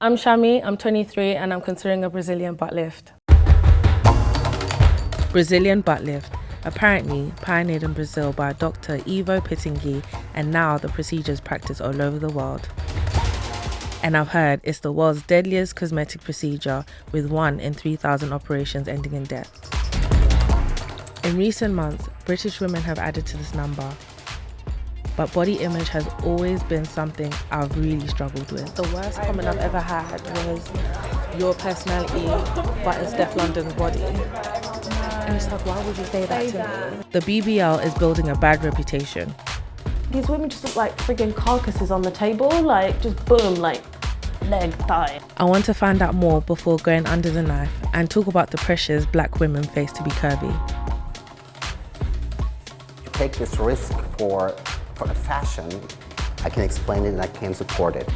I'm Shami, I'm 23 and I'm considering a Brazilian butt lift. Brazilian butt lift, apparently pioneered in Brazil by Dr. Ivo Pittingui, and now the procedure is practiced all over the world. And I've heard it's the world's deadliest cosmetic procedure, with 1 in 3,000 operations ending in death. In recent months, British women have added to this number. But body image has always been something I've really struggled with. The worst comment I've ever had was, your personality, but it's Def London's body. And it's like, why would you say that to me? The BBL is building a bad reputation. These women just look like friggin' carcasses on the table, like just boom, like leg, thigh. I want to find out more before going under the knife and talk about the pressures black women face to be curvy. You take this risk for a fashion, I can explain it and I can support it.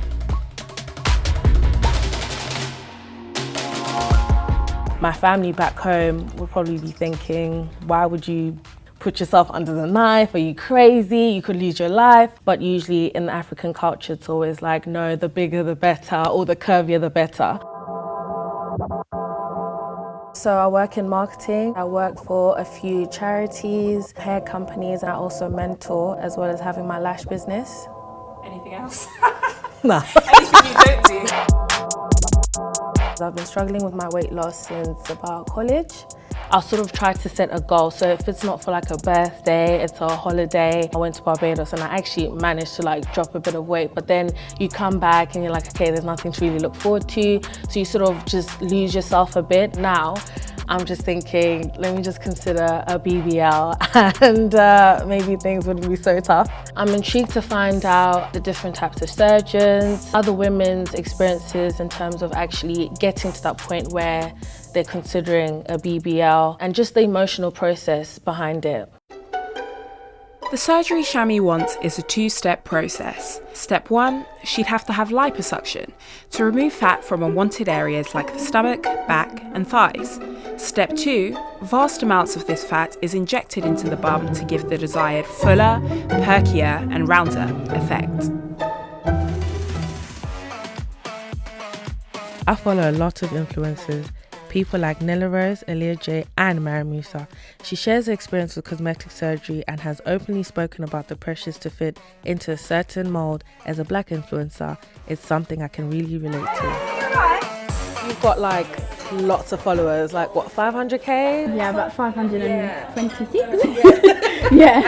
My family back home would probably be thinking, why would you put yourself under the knife? Are you crazy? You could lose your life. But usually in the African culture, it's always like, no, the bigger the better, or the curvier the better. So I work in marketing. I work for a few charities, hair companies, and I also mentor, as well as having my lash business. Anything else? No. Anything you don't do? I've been struggling with my weight loss since about college. I'll sort of try to set a goal. So if it's not for like a birthday, it's a holiday. I went to Barbados and I actually managed to like drop a bit of weight, but then you come back and you're like, okay, there's nothing to really look forward to. So you sort of just lose yourself a bit. Now, I'm just thinking, let me just consider a BBL and maybe things wouldn't be so tough. I'm intrigued to find out the different types of surgeons, other women's experiences in terms of actually getting to that point where they're considering a BBL, and just the emotional process behind it. The surgery Shami wants is a 2-step process. Step 1, she'd have to have liposuction to remove fat from unwanted areas like the stomach, back and thighs. Step 2, vast amounts of this fat is injected into the bum to give the desired fuller, perkier and rounder effect. I follow a lot of influencers, people like Nella Rose, Aaliyah J and Mary Musa. She shares her experience with cosmetic surgery and has openly spoken about the pressures to fit into a certain mold. As a black influencer, it's something I can really relate to. You've got like lots of followers, like what, 500k? Yeah, about 526. Yeah.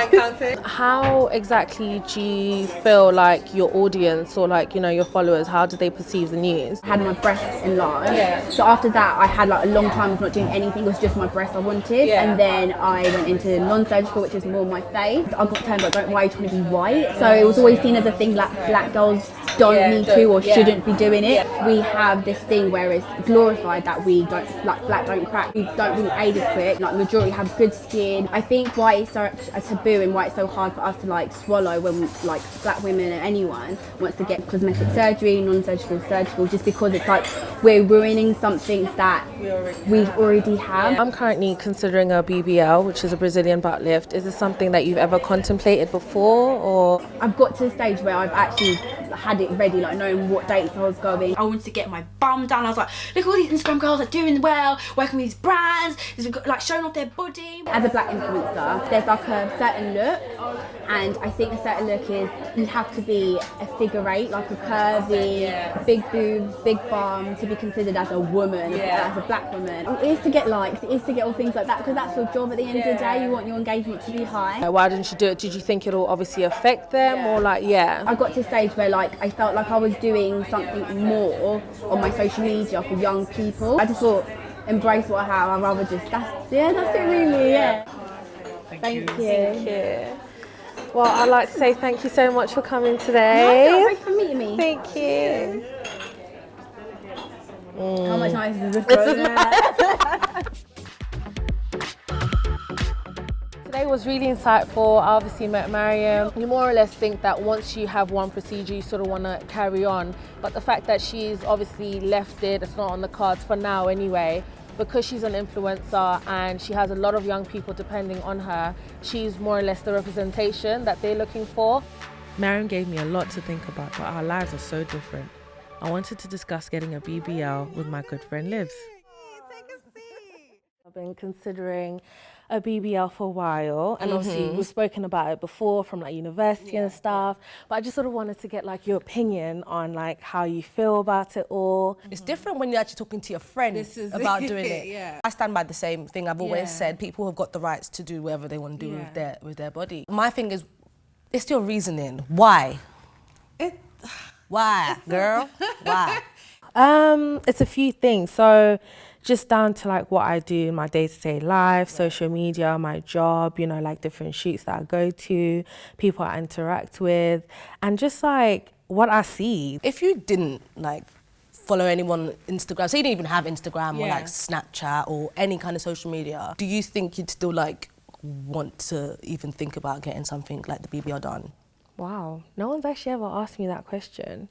How exactly do you feel like your audience or like, you know, your followers, how do they perceive the news? I had my breasts enlarged. Yeah. So after that, I had like a long time of not doing anything. It was just my breasts I wanted. Yeah. And then I went into non-surgical, which is more my face. I got termed like, why are you trying to be white? So it was always seen as a thing like black girls don't need to or shouldn't be doing it. Yeah. We have this thing where it's glorified that we don't, like black don't crack. We don't really age as quick. Like majority have good skin. I think why it's such a taboo and why it's so hard for us to like swallow when like black women and anyone wants to get cosmetic surgery, non-surgical, surgical, just because it's like we're ruining something that we already have. I'm currently considering a BBL, which is a Brazilian butt lift. Is this something that you've ever contemplated before, or? I've got to the stage where I've actually had it ready, like knowing what dates I was going. I wanted to get my bum done. I was like, look at all these Instagram girls are doing well, working with these brands, like showing off their body. As a black influencer, there's like a certain look, and I think a certain look is you have to be a figure 8, like a curvy, big boobs, big bum, to be considered as a woman, as a black woman. It is to get likes, it is to get all things like that, because that's your job at the end of the day. You want your engagement to be high. Why didn't you do it? Did you think it'll obviously affect them, or like, I got to a stage where like I felt like I was doing something more on my social media for young people. I just thought, embrace what I have. I'd rather just, that's it really, Thank you. Well, I'd like to say thank you so much for coming today. Thank you for meeting me. Thank you. How much nicer is this? Today was really insightful. I obviously met Mariam. You more or less think that once you have one procedure, you sort of want to carry on. But the fact that she's obviously left it's not on the cards for now anyway, because she's an influencer and she has a lot of young people depending on her, she's more or less the representation that they're looking for. Mariam gave me a lot to think about, but our lives are so different. I wanted to discuss getting a BBL with my good friend Livs. I've been considering a BBL for a while, and obviously we've spoken about it before from like university and stuff, but I just sort of wanted to get like your opinion on like how you feel about it all. It's different when you're actually talking to your friend about doing it. I stand by the same thing I've always said. People have got the rights to do whatever they want to do with their body. My thing is, it's still reasoning. Why? Why, girl? Why? It's a few things. So just down to like what I do in my day-to-day life, social media, my job, you know, like different shoots that I go to, people I interact with, and just like what I see. If you didn't like follow anyone on Instagram, so you didn't even have Instagram or like Snapchat or any kind of social media, do you think you'd still like want to even think about getting something like the BBL done? Wow, no one's actually ever asked me that question.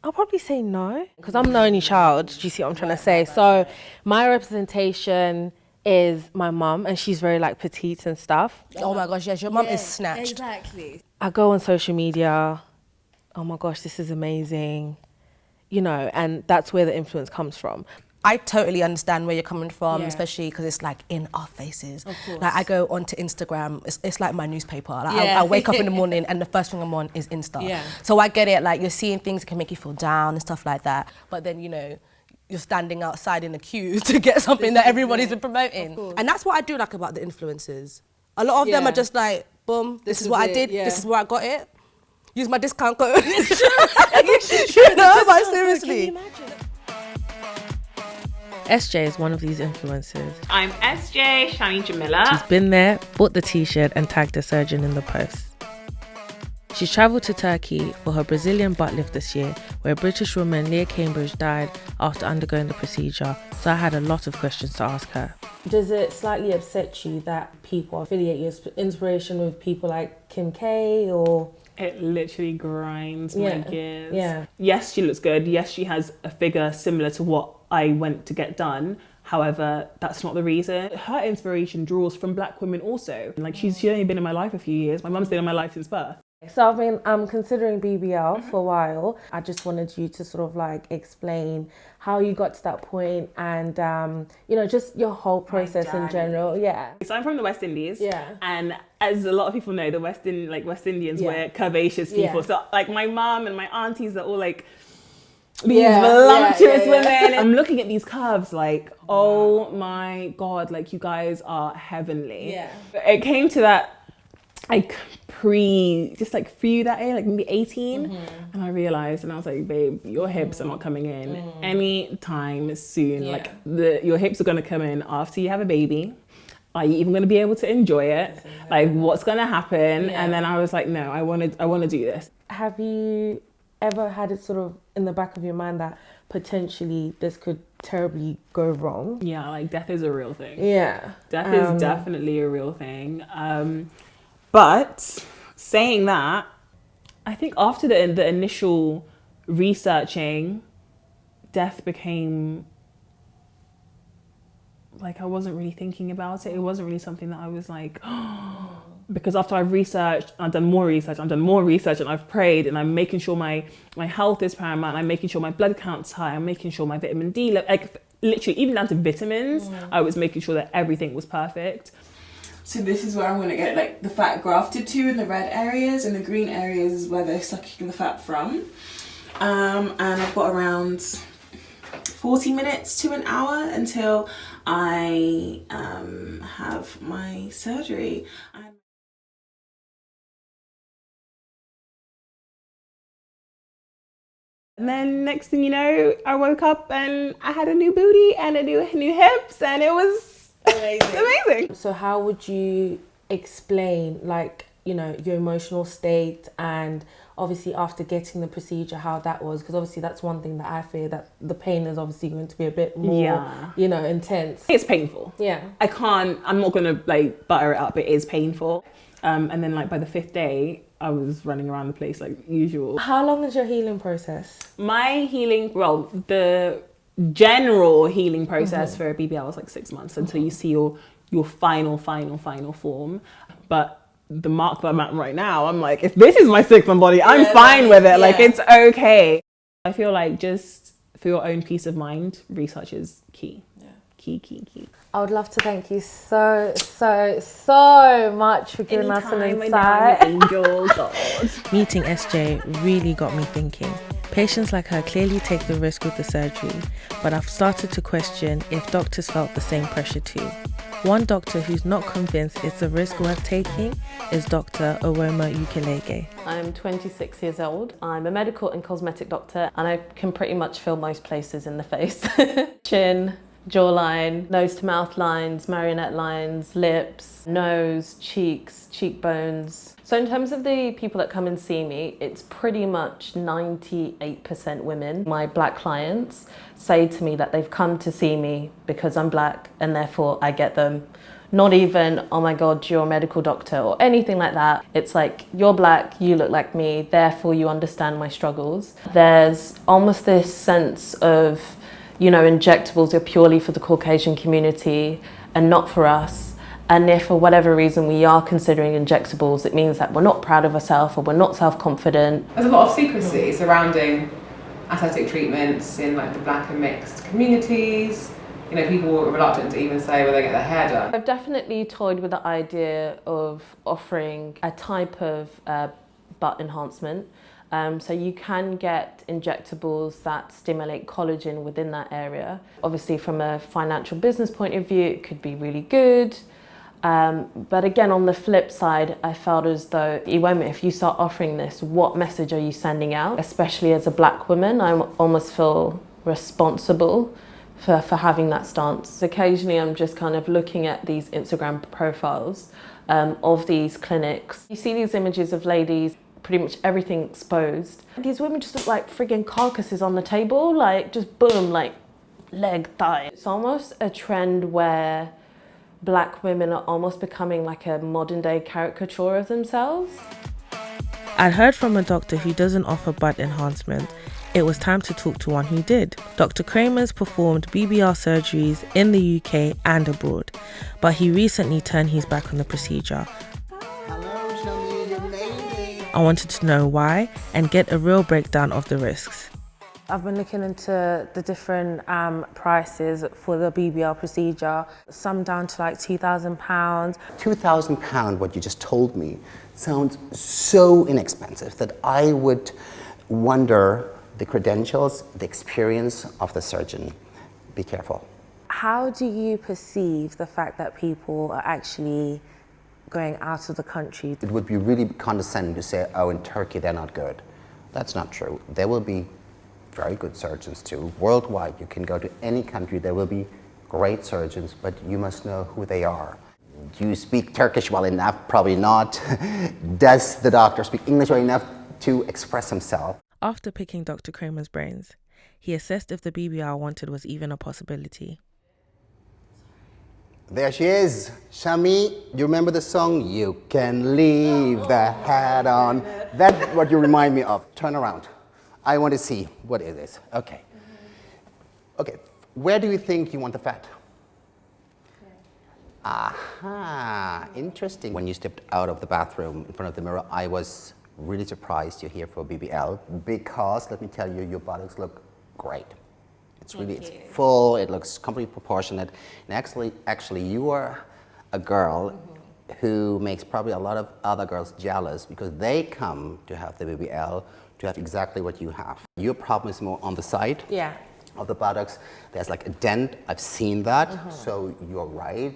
I'll probably say no, because I'm the only child, do you see what I'm trying to say? So my representation is my mum, and she's very like petite and stuff. Oh my gosh, yes, your mum is snatched. Exactly. I go on social media, oh my gosh, this is amazing, you know, and that's where the influence comes from. I totally understand where you're coming from, especially because it's like in our faces. Of course. Like I go onto Instagram, it's like my newspaper. Like I wake up in the morning and the first thing I'm on is Insta. Yeah. So I get it, like you're seeing things that can make you feel down and stuff like that. But then, you know, you're standing outside in the queue to get something that everybody's been promoting. And that's what I do like about the influencers. A lot of them are just like, boom, this is what I did, this is where I got it. Use my discount code. You know, but seriously. SJ is one of these influencers. I'm SJ, Shami Jamila. She's been there, bought the t-shirt and tagged the surgeon in the post. She's travelled to Turkey for her Brazilian butt lift this year, where a British woman, Leah Cambridge, died after undergoing the procedure, so I had a lot of questions to ask her. Does it slightly upset you that people affiliate your inspiration with people like Kim K or... It literally grinds my gears. Yeah. Yes, she looks good. Yes, she has a figure similar to what I went to get done. However, that's not the reason. Her inspiration draws from black women also. Like she's only been in my life a few years. My mum's been in my life since birth. So I've been considering BBL for a while. I just wanted you to sort of like explain how you got to that point and, you know, just your whole process in general. Yeah. So I'm from the West Indies. Yeah. And as a lot of people know, the West Indians were curvaceous people. So like my mum and my aunties are all like these voluptuous women. I'm looking at these curves like, oh my God, like you guys are heavenly. Yeah. It came to that like just like few that age, like maybe 18, and I realized, and I was like, babe, your hips are not coming in anytime soon. Like your hips are gonna come in after you have a baby. Are you even gonna be able to enjoy it? Like what's gonna happen? And then I was like, no, I wanna do this. Have you ever had it sort of in the back of your mind that potentially this could terribly go wrong? Yeah, like death is a real thing. Yeah. Death is definitely a real thing. But saying that, I think after the initial researching, death became like I wasn't really thinking about it. It wasn't really something that I was like, oh, because after I've researched, I've done more research, and I've prayed, and I'm making sure my health is paramount. I'm making sure my blood count's high. I'm making sure my vitamin D, like literally even down to vitamins, I was making sure that everything was perfect. So this is where I'm going to get like the fat grafted to in the red areas, and the green areas is where they're sucking the fat from. And I've got around 40 minutes to an hour until I have my surgery. And then next thing you know, I woke up and I had a new booty and a new hips, and it was amazing. So how would you explain, like, you know, your emotional state, and obviously after getting the procedure, how that was? Because obviously that's one thing that I fear, that the pain is obviously going to be a bit more, you know, intense. It's painful. Yeah. I'm not going to like butter it up. It is painful. And then like by the 5th day, I was running around the place like usual. How long is your healing process? My healing, well, the general healing process for a BBL is like 6 months until you see your final form. But the mark that I'm at right now, I'm like, if this is my sixth month body, I'm fine with it. Like, it's okay. I feel like just for your own peace of mind, research is key. Key. I would love to thank you so much for giving us an insight. Angel, God. Meeting SJ really got me thinking. Patients like her clearly take the risk with the surgery, but I've started to question if doctors felt the same pressure too. One doctor who's not convinced it's a risk worth taking is Dr. Owoma Ukelege. I'm 26 years old. I'm a medical and cosmetic doctor, and I can pretty much fill most places in the face. Chin, jawline, nose to mouth lines, marionette lines, lips, nose, cheeks, cheekbones. So in terms of the people that come and see me, it's pretty much 98% women. My black clients say to me that they've come to see me because I'm black and therefore I get them. Not even, oh my God, you're a medical doctor or anything like that. It's like, you're black, you look like me, therefore you understand my struggles. There's almost this sense of, you know, injectables are purely for the Caucasian community and not for us. And if for whatever reason we are considering injectables, it means that we're not proud of ourselves or we're not self-confident. There's a lot of secrecy surrounding aesthetic treatments in like the black and mixed communities. You know, people are reluctant to even say where they get their hair done. I've definitely toyed with the idea of offering a type of butt enhancement. So you can get injectables that stimulate collagen within that area. Obviously from a financial business point of view, it could be really good. But again, on the flip side, I felt as though, if you start offering this, what message are you sending out? Especially as a black woman, I almost feel responsible for having that stance. Occasionally, I'm just kind of looking at these Instagram profiles of these clinics. You see these images of ladies, pretty much everything exposed. These women just look like friggin' carcasses on the table, like just boom, like leg, thigh. It's almost a trend where black women are almost becoming like a modern day caricature of themselves. I'd heard from a doctor who doesn't offer butt enhancement. It was time to talk to one who did. Dr. Kramer's performed BBL surgeries in the UK and abroad, but he recently turned his back on the procedure. Hello, Shami, you made it. I wanted to know why and get a real breakdown of the risks. I've been looking into the different prices for the BBL procedure, some down to like £2,000. £2,000, what you just told me, sounds so inexpensive that I would wonder the credentials, the experience of the surgeon. Be careful. How do you perceive the fact that people are actually going out of the country? It would be really condescending to say, oh, in Turkey they're not good. That's not true. There will be very good surgeons too. Worldwide, you can go to any country, there will be great surgeons, but you must know who they are. Do you speak Turkish well enough? Probably not. Does the doctor speak English well enough to express himself? After picking Dr. Kramer's brains, he assessed if the BBL I wanted was even a possibility. There she is. Shami, you remember the song? You can leave the hat on. That's what you remind me of. Turn around. I want to see. What is this? Okay. Okay. Where do you think you want the fat? Aha. Interesting. When you stepped out of the bathroom in front of the mirror, I was really surprised you're here for BBL because, let me tell you, your buttocks look great. It's really, it's full, it looks completely proportionate. And actually you are a girl who makes probably a lot of other girls jealous because they come to have the BBL to have exactly what you have. Your problem is more on the side of the buttocks. There's like a dent, I've seen that, so you're right.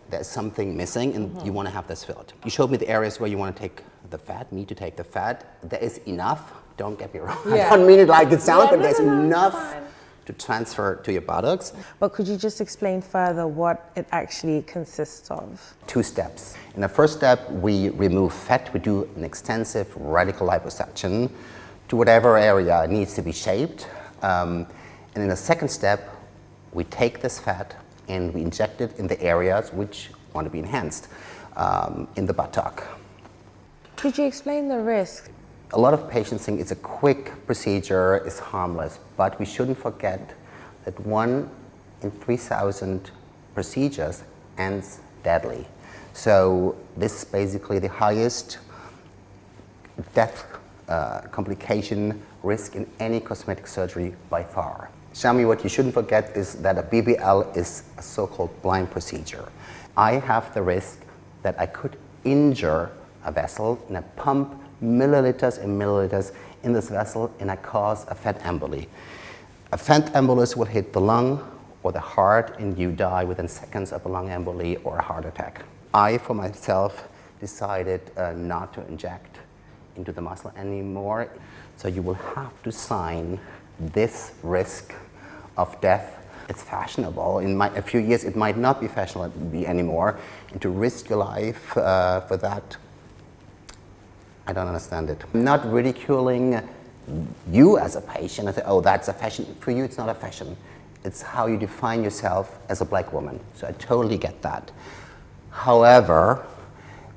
There's something missing and you want to have this filled. You showed me the areas where you want to take the fat, me to take the fat. There is enough, don't get me wrong. I don't mean it like it sounds, but there's enough to transfer to your buttocks. But could you just explain further what it actually consists of? 2 steps. In the first step, we remove fat. We do an extensive radical liposuction to whatever area needs to be shaped. And in the second step, we take this fat and we inject it in the areas which want to be enhanced in the buttock. Could you explain the risk? A lot of patients think it's a quick procedure, it's harmless, but we shouldn't forget that 1 in 3,000 procedures ends deadly. So this is basically the highest death complication risk in any cosmetic surgery by far. Shami, what you shouldn't forget is that a BBL is a so-called blind procedure. I have the risk that I could injure a vessel and I pump milliliters and milliliters in this vessel and I cause a fat emboly. A fat embolus will hit the lung or the heart and you die within seconds of a lung emboly or a heart attack. I, for myself, decided not to inject into the muscle anymore. So you will have to sign this risk of death. It's fashionable. In a few years, it might not be fashionable anymore. And to risk your life for that, I don't understand it. I'm not ridiculing you as a patient and say, oh, that's a fashion. For you, it's not a fashion. It's how you define yourself as a black woman. So I totally get that. However,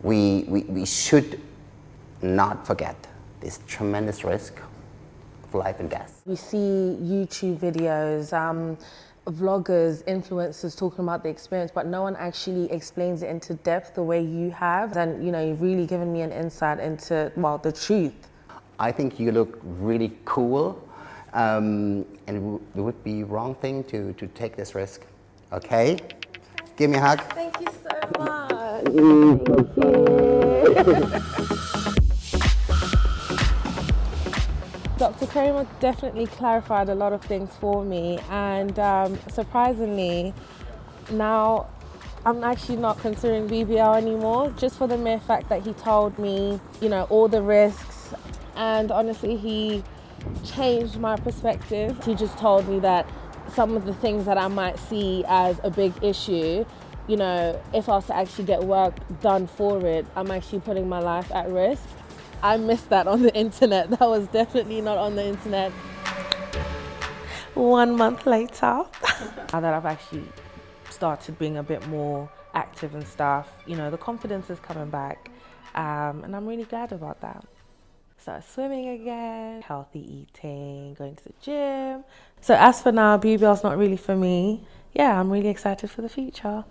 we should not forget this tremendous risk of life and death. We see YouTube videos, vloggers, influencers talking about the experience, but no one actually explains it into depth the way you have. And you know, you've really given me an insight into, well, the truth. I think you look really cool, and it would be wrong thing to take this risk. Okay? Give me a hug. Thank you so much. Dr. Kramer definitely clarified a lot of things for me, and surprisingly, now I'm actually not considering BBL anymore, just for the mere fact that he told me, you know, all the risks, and honestly, he changed my perspective. He just told me that some of the things that I might see as a big issue, you know, if I was to actually get work done for it, I'm actually putting my life at risk. I missed that on the internet. That was definitely not on the internet. 1 month later. Now that I've actually started being a bit more active and stuff, you know, the confidence is coming back, and I'm really glad about that. Start swimming again, healthy eating, going to the gym. So as for now, BBL's not really for me. Yeah, I'm really excited for the future.